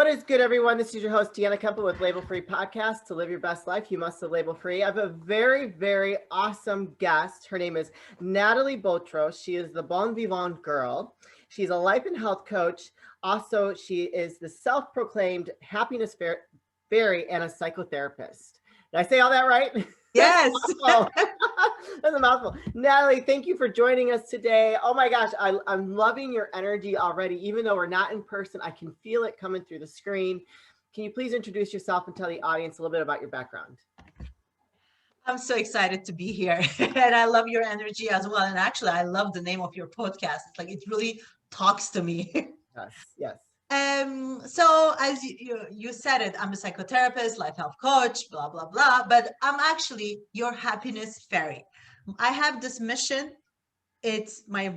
What is good, everyone? This is your host, Deanna Kemple with Label Free Podcast. To live your best life, you must live label free. I have a very, very awesome guest. Her name is Nathalie Botros. She is the Bon Vivant girl. She's a life and health coach. Also, she is the self-proclaimed happiness fairy and a psychotherapist. Did I say all that right? Yes. That's a mouthful. Nathalie, thank you for joining us today. Oh my gosh, I'm loving your energy already. Even though we're not in person, I can feel it coming through the screen. Can you please introduce yourself and tell the audience a little bit about your background? I'm so excited to be here. And I love your energy as well. And actually, I love the name of your podcast. It's like, it really talks to me. Yes. So as you said it, I'm a psychotherapist, life health coach, blah, blah, blah. But I'm actually your happiness fairy. I have this mission. It's my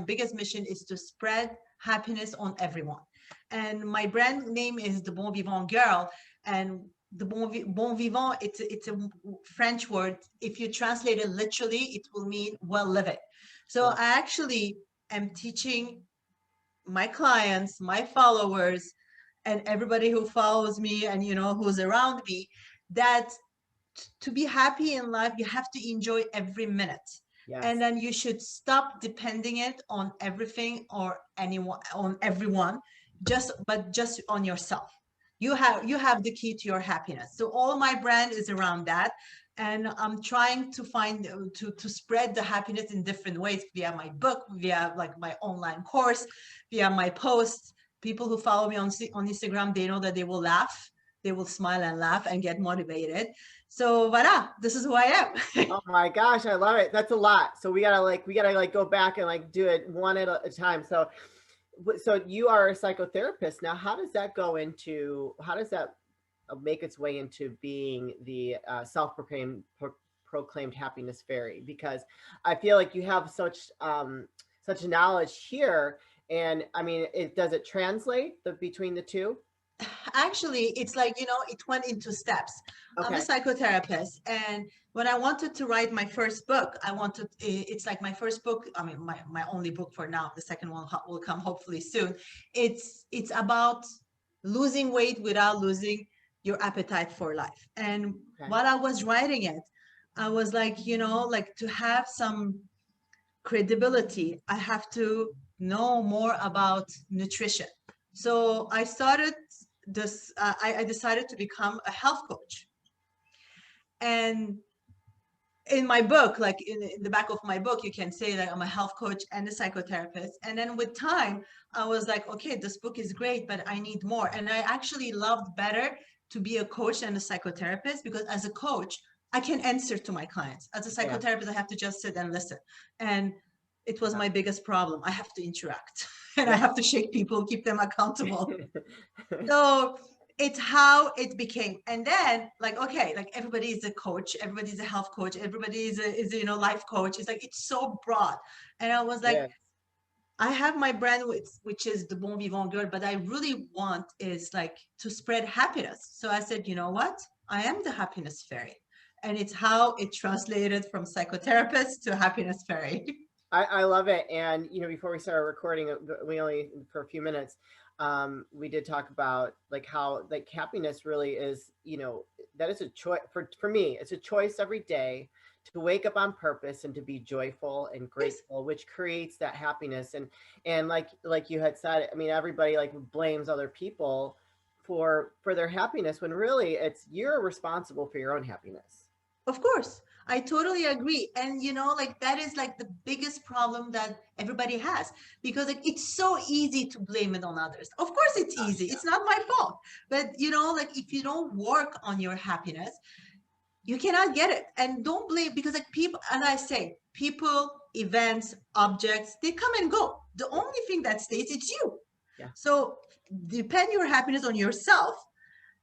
biggest mission is to spread happiness on everyone. And my brand name is the Bon Vivant girl. And the bon vivant, it's a French word. If you translate it literally, it will mean well living. So I actually am teaching my clients, my followers, and everybody who follows me and who's around me, that to be happy in life, you have to enjoy every minute. Yes. And then you should stop depending it on everything or anyone, on everyone, just on yourself. You have the key to your happiness. So all my brand is around that. And I'm trying to find to spread the happiness in different ways, via my book, via like my online course, via my posts. People who follow me on Instagram, they know that they will laugh, they will smile and laugh and get motivated. So voila, this is who I am. Oh my gosh, I love it. That's a lot. So we gotta go back and do it one at a time. So you are a psychotherapist. Now, how does that make its way into being the self-proclaimed happiness fairy? Because I feel like you have such knowledge here, and I mean, does it translate between the two? Actually, it's like, it went into steps. Okay. I'm a psychotherapist, and when I wanted to write my first book, it's like my first book, I mean, my only book for now, the second one will come hopefully soon. It's about losing weight without losing your appetite for life. And while I was writing it, I was like, like, to have some credibility, I have to know more about nutrition. So I started this, I decided to become a health coach. And in my book, like in the back of my book, you can say that I'm a health coach and a psychotherapist. And then with time, I was like, okay, this book is great, but I need more. And I actually loved better to be a coach and a psychotherapist, because as a coach, I can answer to my clients. As a psychotherapist, I have to just sit and listen. And it was my biggest problem. I have to interact and I have to shake people, keep them accountable. So it's how it became. And then like, okay, like everybody is a coach, everybody's a health coach, everybody is a life coach. It's like, it's so broad. And I was like, I have my brand, which is the Bon Vivant girl, but I really want is like to spread happiness. So I said, you know what? I am the happiness fairy. And it's how it translated from psychotherapist to happiness fairy. I love it. And, before we started recording, we only for a few minutes, we did talk about like how like happiness really is, that is a choice for me. It's a choice every day to wake up on purpose and to be joyful and grateful, which creates that happiness. And like you had said, I mean, everybody like blames other people for their happiness, when really you're responsible for your own happiness. Of course, I totally agree. And like that is like the biggest problem that everybody has, because like it's so easy to blame it on others. Of course it's easy. It's not my fault. But like if you don't work on your happiness, you cannot get it. And don't blame, because like people, as I say, people, events, objects, they come and go. The only thing that stays, it's you. Yeah. So depend your happiness on yourself,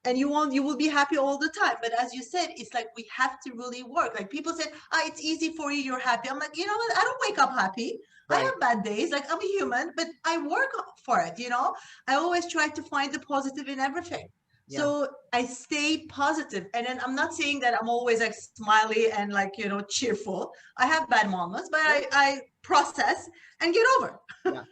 and you will be happy all the time. But as you said, it's like we have to really work. Like people say, it's easy for you, you're happy. I'm like, you know what? I don't wake up happy. Right. I have bad days. Like I'm a human, but I work for it. I always try to find the positive in everything. Yeah. So I stay positive. And then I'm not saying that I'm always like smiley and like, cheerful. I have bad moments, but I process and get over. Yeah.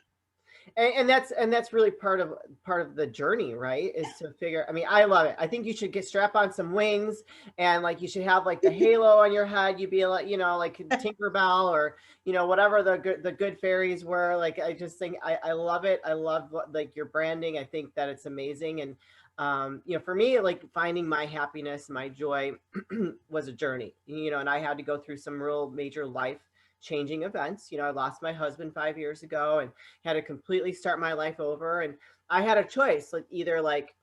And that's really part of the journey, right? Is to figure. I mean, I love it. I think you should strap on some wings, and like you should have like the halo on your head. You'd be like, like Tinkerbell, or whatever the good fairies were. Like, I just think I love it. I love like your branding. I think that it's amazing. And for me, like finding my happiness, my joy was a journey. And I had to go through some real major life changing events. I lost my husband 5 years ago and had to completely start my life over. And I had a choice, like either like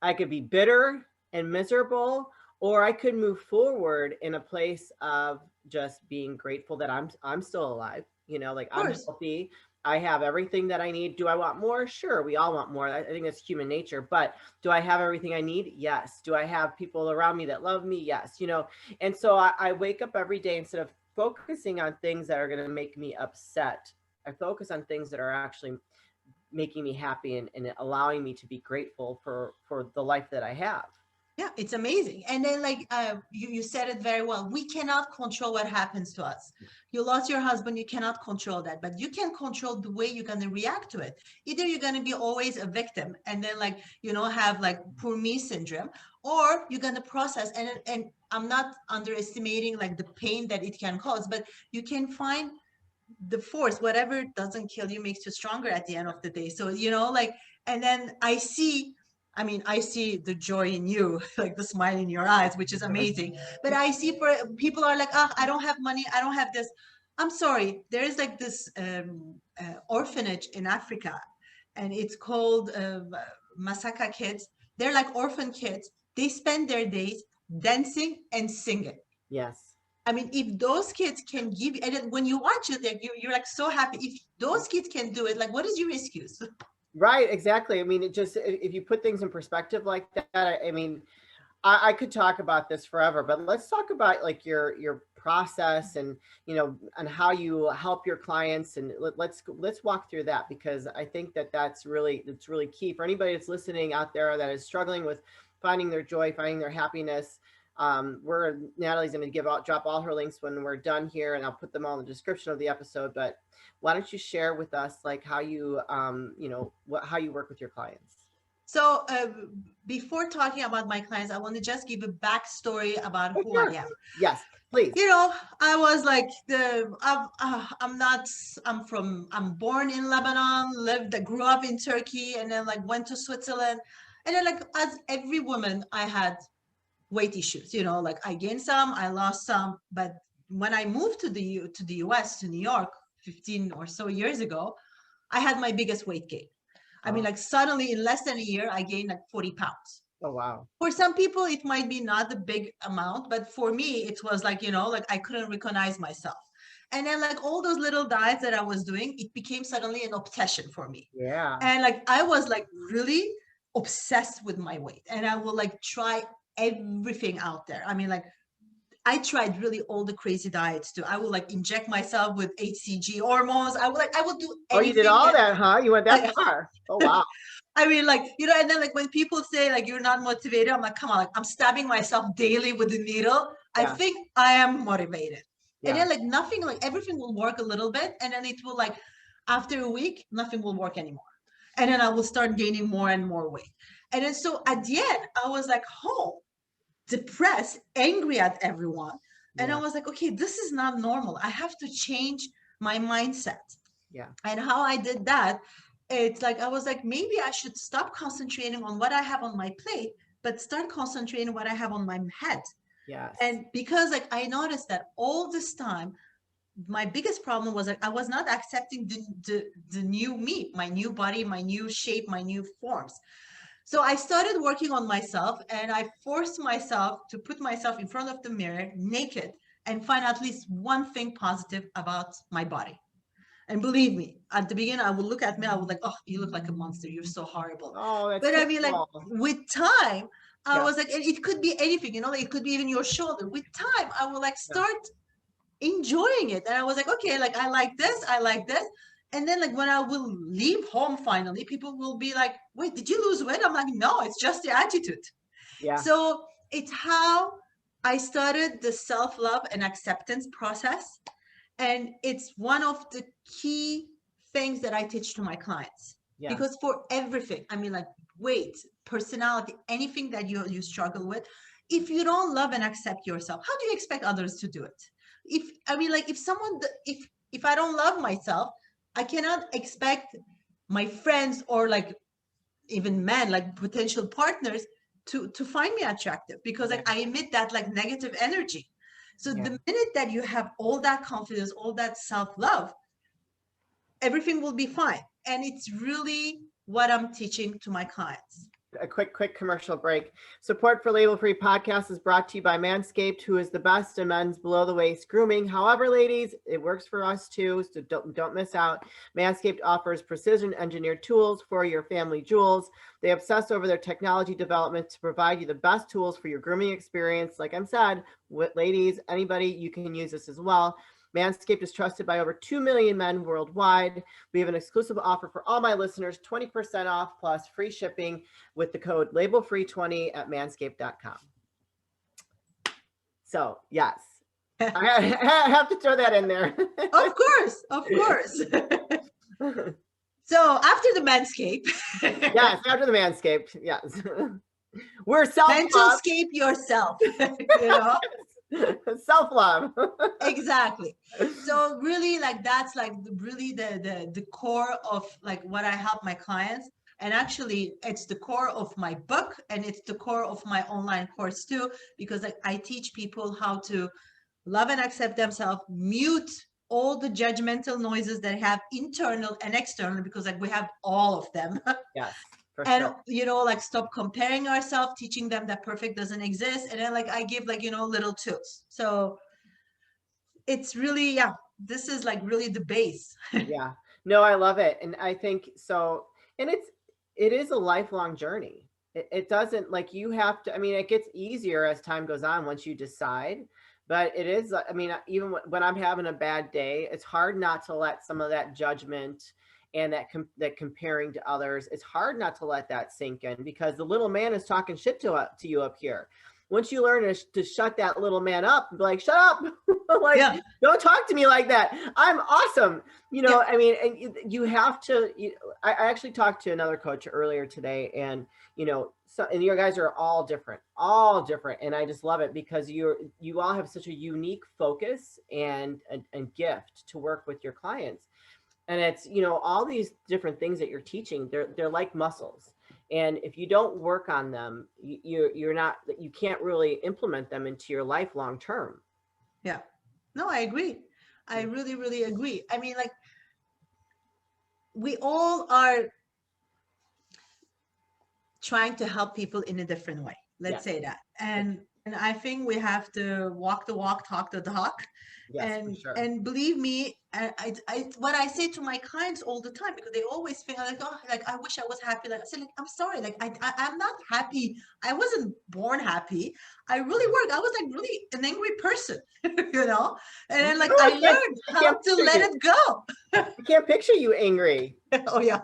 I could be bitter and miserable, or I could move forward in a place of just being grateful that I'm still alive. Like Of I'm course. healthy. I have everything that I need. Do I want more? Sure, we all want more. I think that's human nature. But do I have everything I need? Yes. Do I have people around me that love me? Yes. And so I wake up every day, instead of focusing on things that are going to make me upset, I focus on things that are actually making me happy, and allowing me to be grateful for the life that I have. Yeah, it's amazing. And then like you said it very well. We cannot control what happens to us. You lost your husband, you cannot control that, but you can control the way you're going to react to it. Either you're going to be always a victim and then like, have like poor me syndrome, or you're going to process, and I'm not underestimating like the pain that it can cause, but you can find the force. Whatever doesn't kill you makes you stronger at the end of the day. So like, and then I see the joy in you, like the smile in your eyes, which is amazing. But I see for people are like, I don't have money, I don't have this. I'm sorry, there is like this orphanage in Africa, and it's called Masaka kids. They're like orphan kids. They spend their days dancing and singing. Yes. I mean, if those kids can give, and then when you watch it, like you're like so happy. If those kids can do it, like what is your excuse? Right, exactly. I mean, it just, if you put things in perspective like that, I mean, I could talk about this forever, but let's talk about like your process, and how you help your clients, and let's walk through that, because I think that it's really key for anybody that's listening out there that is struggling with finding their joy, finding their happiness. Natalie's going to drop all her links when we're done here, and I'll put them all in the description of the episode. But why don't you share with us like how you how you work with your clients? So before talking about my clients, I want to just give a backstory about Oh, who I sure. am. Yes, please. I was like I'm born in Lebanon, grew up in Turkey, and then like went to Switzerland, and then like as every woman, I had weight issues. Like I gained some, I lost some, but when I moved to the US, to New York 15 or so years ago, I had my biggest weight gain. I mean, like suddenly in less than a year, I gained like 40 pounds. Oh, wow. For some people, it might be not a big amount, but for me, it was like, like I couldn't recognize myself. And then like all those little diets that I was doing, it became suddenly an obsession for me. Yeah. And like I was like really obsessed with my weight, and I will like try everything out there. I mean, like I tried really all the crazy diets too. I will like inject myself with HCG hormones. I will do Oh, you did anything all that that, huh? You went that far. Oh, wow. I mean, like, and then like when people say like you're not motivated, I'm like, come on, like I'm stabbing myself daily with a needle. I Yeah. think I am motivated. And Yeah. then like nothing, like everything will work a little bit, and then it will like after a week, nothing will work anymore. And then I will start gaining more and more weight. And then so at the end, I was like, oh, depressed, angry at everyone. And I Yeah. was like, okay, this is not normal. I have to change my mindset. Yeah. And how I did that, it's like I was like, maybe I should stop concentrating on what I have on my plate, but start concentrating what I have on my head. Yes. And because like I noticed that all this time, my biggest problem was like I was not accepting the new me, my new body, my new shape, my new forms. So I started working on myself, and I forced myself to put myself in front of the mirror naked and find at least one thing positive about my body. And believe me, at the beginning, I would look at me, I would like, oh, you look like a monster. You're so horrible. Oh, that's But I mean, like terrible. with time, I Yeah. was like, and it could be anything, like it could be even your shoulder. With time, I will like Yeah. start enjoying it. And I was like, okay, like I like this, I like this. And then like when I will leave home finally, people will be like, wait, did you lose weight? I'm like, no, it's just the attitude. Yeah. So it's how I started the self-love and acceptance process. And it's one of the key things that I teach to my clients. Yeah. Because for everything, I mean, like weight, personality, anything that you struggle with, if you don't love and accept yourself, how do you expect others to do it? If I mean, like, if someone, if I don't love myself, I cannot expect my friends or like even men, like potential partners, to find me attractive, because Yeah. like I emit that like negative energy. So Yeah. the minute that you have all that confidence, all that self-love, everything will be fine. And it's really what I'm teaching to my clients. A quick commercial break. Support for Label Free Podcast is brought to you by Manscaped, who is the best in men's below the waist grooming. However, ladies, it works for us too, so don't miss out. Manscaped offers precision engineered tools for your family jewels. They obsess over their technology development to provide you the best tools for your grooming experience. Like I said, with ladies, anybody, you can use this as well. Manscaped is trusted by over 2 million men worldwide. We have an exclusive offer for all my listeners, 20% off plus free shipping with the code labelfree20 at manscaped.com. So, yes, I have to throw that in there. Of course, of course. So after the Manscaped, yes, after the Manscaped, yes. We're self-love. Mentalscape yourself, you know? Self-love. Exactly. So really, like, that's like really the core of like what I help my clients. And actually it's the core of my book, and it's the core of my online course too, because like I teach people how to love and accept themselves, mute all the judgmental noises that have internal and external, because like we have all of them. Yes, for And sure. you know, like, stop comparing ourselves, teaching them that perfect doesn't exist. And then like I give, like, you know, little tools. So it's really, yeah, this is like really the base. Yeah. No, I love it. And I think so, and it is a lifelong journey. It doesn't, like, you have to, I mean, it gets easier as time goes on once you decide, but it is, I mean, even when I'm having a bad day, it's hard not to let some of that judgment and that comparing to others, it's hard not to let that sink in, because the little man is talking shit to you up here. Once you learn to shut that little man up, be like, shut up. Like, Yeah. don't talk to me like that. I'm awesome. You know, Yeah. I mean, and you have to, I actually talked to another coach earlier today, and, you know, so, and your guys are all different. And I just love it, because you all have such a unique focus and gift to work with your clients. And it's, you know, all these different things that you're teaching, they're like muscles. And if you don't work on them, you can't really implement them into your life long term. Yeah. No, I agree. I really, really agree. I mean, like, we all are trying to help people in a different way. Let's say that. And I think we have to walk the walk, talk the talk. Yes, for sure. And believe me, I what I say to my clients all the time, because they always feel like, oh, like, I wish I was happy. Like I said, like, I'm sorry, like I'm not happy. I wasn't born happy. I really worked. I was like really an angry person, you know. And then like I learned how to let it go. I can't picture you angry. Oh yeah.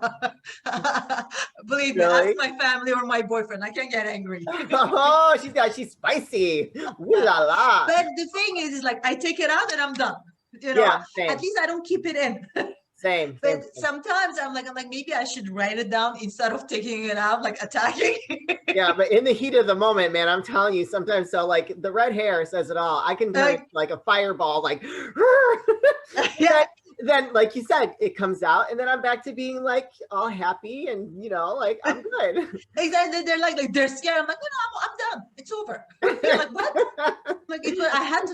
Believe me, ask my family or my boyfriend. I can't get angry. Oh, she's spicy. Ooh la la. But the thing is like I take it out and I'm done. You know, at least I don't keep it in. Same. But sometimes I'm like maybe I should write it down instead of taking it out, like attacking. Yeah, but in the heat of the moment, man, I'm telling you, sometimes, so like the red hair says it all. I can turn like a fireball, like yeah. Then like you said, it comes out, and then I'm back to being like all happy, and you know, like I'm good. Exactly. They're like they're scared. I'm like, no, I'm done. It's over. They're like, what? Like I had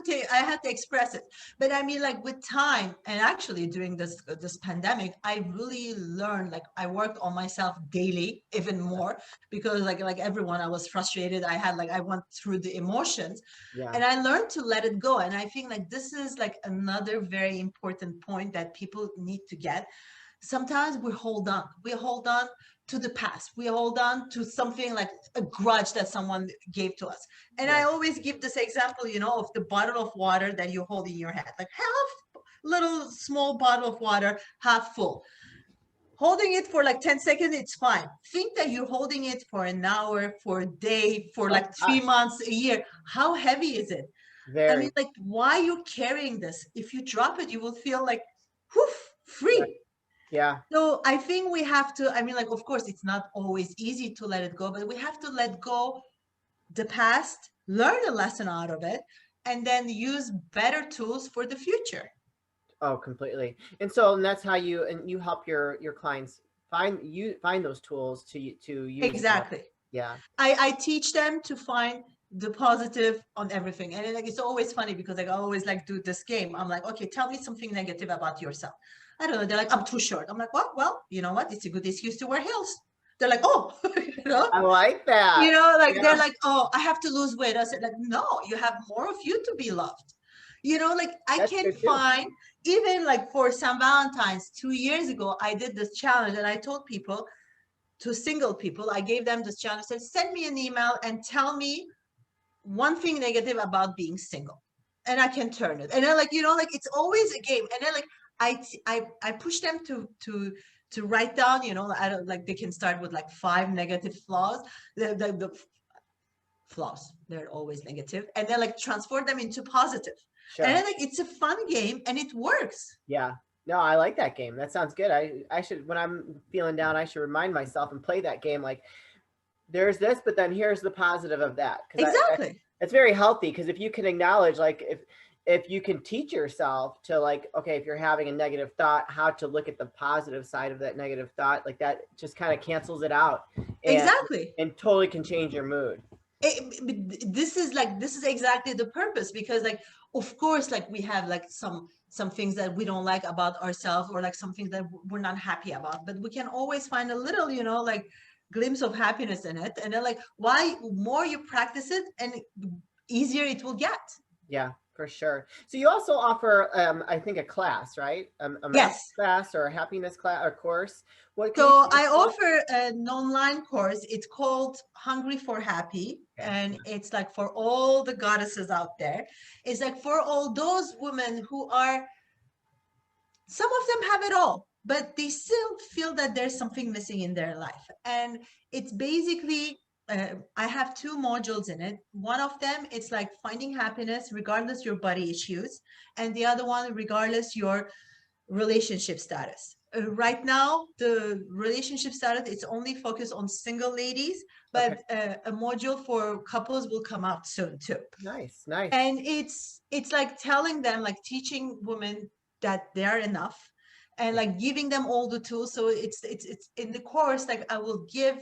to express it. But I mean, like, with time, and actually during this pandemic, I really learned, like, I worked on myself daily, even more, because like everyone, I was frustrated. I went through the emotions, and I learned to let it go. And I think like this is like another very important point that people need to get. Sometimes we hold on to the past. We hold on to something, like a grudge that someone gave to us. And I always give this example, you know, of the bottle of water that you hold in your hand, like half little small bottle of water, half full. Holding it for like 10 seconds, it's fine. Think that you're holding it for an hour, for a day, for like 3 months, a year. How heavy is it? I mean, like, why are you carrying this? If you drop it, you will feel like, whoof, free. Yeah. So I think we have to, I mean, like, of course, it's not always easy to let it go, but we have to let go the past, learn a lesson out of it, and then use better tools for the future. Oh, completely. And so, and that's how you help your clients find those tools to use. Exactly. Yeah. I teach them to find the positive on everything. And like it's always funny because like I always like do this game. I'm like, okay, tell me something negative about yourself. I don't know. They're like, I'm too short. I'm like, well, you know what? It's a good excuse to wear heels. They're like, oh, you know, I like that. like they're Yeah. like, oh, I have to lose weight. I said, like, no, you have more of you to be loved. Like I That's can good too. find even like for St. Valentine's 2 years ago, I did this challenge and I told people to single people, I gave them this challenge, said, send me an email and tell me one thing negative about being single. And I can turn it. And then like, like it's always a game. And then like I push them to write down, I don't like they can start with like 5 negative flaws. The flaws, they're always negative, and then like transform them into positive. And Sure. then like it's a fun game and it works. Yeah. No, I like that game. That sounds good. I should, when I'm feeling down, I should remind myself and play that game. Like, there's this, but then here's the positive of that. Because Exactly. it's very healthy. Because if you can acknowledge, like, if you can teach yourself to, like, okay, if you're having a negative thought, how to look at the positive side of that negative thought, like that just kind of cancels it out, and Exactly. totally can change your mood. This is exactly the purpose, because like of course like we have like some things that we don't like about ourselves, or like something that we're not happy about, but we can always find a little like glimpse of happiness in it. And then like why more you practice it and easier it will get. Yeah, for sure. So you also offer, I think, a class, right? A math Yes. class or a happiness class or course. What can you So tell us I about? offer an online course. It's called Hungry for Happy. Okay. And it's like for all the goddesses out there. It's like for all those women who are, some of them have it all, but they still feel that there's something missing in their life. And it's basically, I have 2 modules in it. One of them, it's like finding happiness regardless your body issues. And the other one, regardless your relationship status. Right now, the relationship status, it's only focused on single ladies, Okay. but a module for couples will come out soon too. Nice. Nice. And it's like telling them, like teaching women that they're enough, and Yeah. like giving them all the tools. So it's in the course, like I will give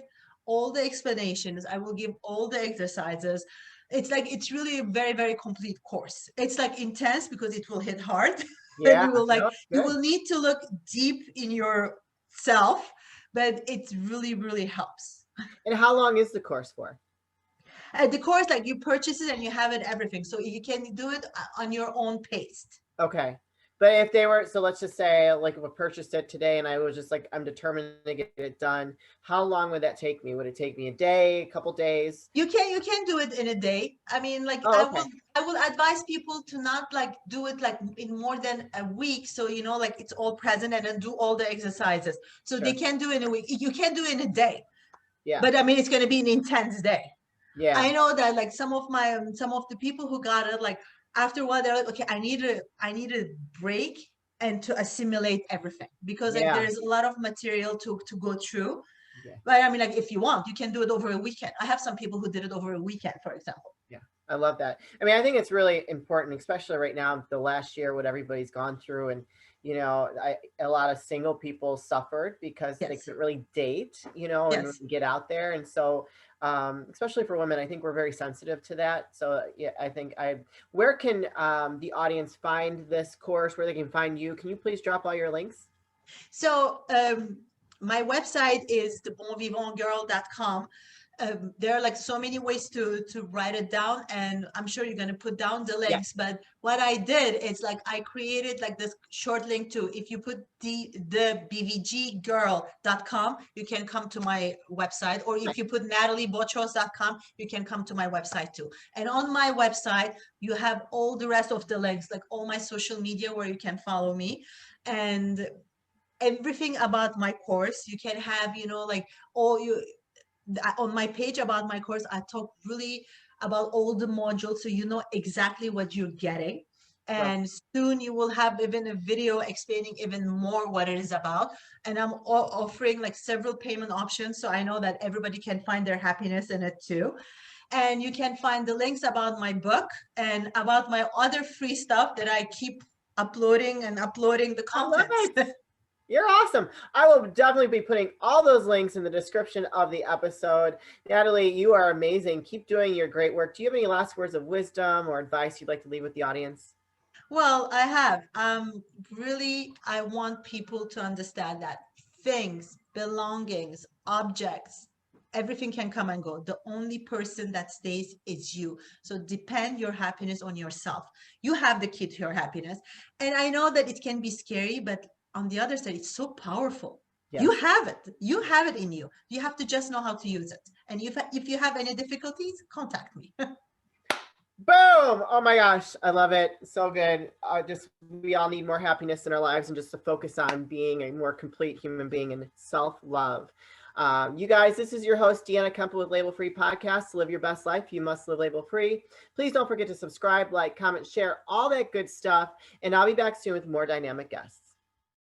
all the explanations, I will give all the exercises. It's like it's really a very, very complete course. It's like intense because it will hit hard. And Yeah. No, it's you good. will need to look deep in yourself, but it really, really helps. And how long is the course for? The course, like you purchase it and you have it everything, so you can do it on your own pace. Okay. But if they were, so let's just say, like, if I purchased it today and I was just like, I'm determined to get it done, how long would that take me? Would it take me a day, a couple days? You can do it in a day. I mean, like Oh, okay. I will advise people to not like do it like in more than a week, so like it's all present, and then do all the exercises, so they Sure. can do it in a week. You can do it in a day, Yeah. but I mean it's going to be an intense day. Yeah. I know that like some of the people who got it, like after a while they're like, okay, I need a break and to assimilate everything, because like Yeah. there's a lot of material to go through. Yeah. But I mean, like if you want, you can do it over a weekend. I have some people who did it over a weekend, for example. Yeah, I love that. I mean, I think it's really important, especially right now, the last year, what everybody's gone through. And, a lot of single people suffered because they Yes. couldn't really date, and Yes. really get out there. And so, especially for women, I think we're very sensitive to that. So, yeah, where can the audience find this course, where they can find you? Can you please drop all your links? So my website is thebonvivantgirl.com. There are like so many ways to write it down, and I'm sure you're going to put down the Yeah. links. But what I did is like I created like this short link to, if you put the bvggirl.com, you can come to my website, or if you put nataliebotros.com, you can come to my website too. And on my website, you have all the rest of the links, like all my social media where you can follow me, and everything about my course. You can have like all you on my page about my course. I talk really about all the modules, so you know exactly what you're getting. And soon you will have even a video explaining even more what it is about. And I'm offering like several payment options, so I know that everybody can find their happiness in it too. And you can find the links about my book and about my other free stuff that I keep uploading the content. I love it. You're awesome. I will definitely be putting all those links in the description of the episode. Nathalie, you are amazing. Keep doing your great work. Do you have any last words of wisdom or advice you'd like to leave with the audience? Well, I have. Really, I want people to understand that things, belongings, objects, everything can come and go. The only person that stays is you. So depend your happiness on yourself. You have the key to your happiness. And I know that it can be scary, but on the other side, it's so powerful. Yes. You have it. You have it in you. You have to just know how to use it. And if you have any difficulties, contact me. Boom! Oh my gosh, I love it. So good. We all need more happiness in our lives and just to focus on being a more complete human being and self-love. You guys, this is your host, Deanna Kemple with Label Free Podcast. To live your best life, you must live label free. Please don't forget to subscribe, like, comment, share, all that good stuff. And I'll be back soon with more dynamic guests.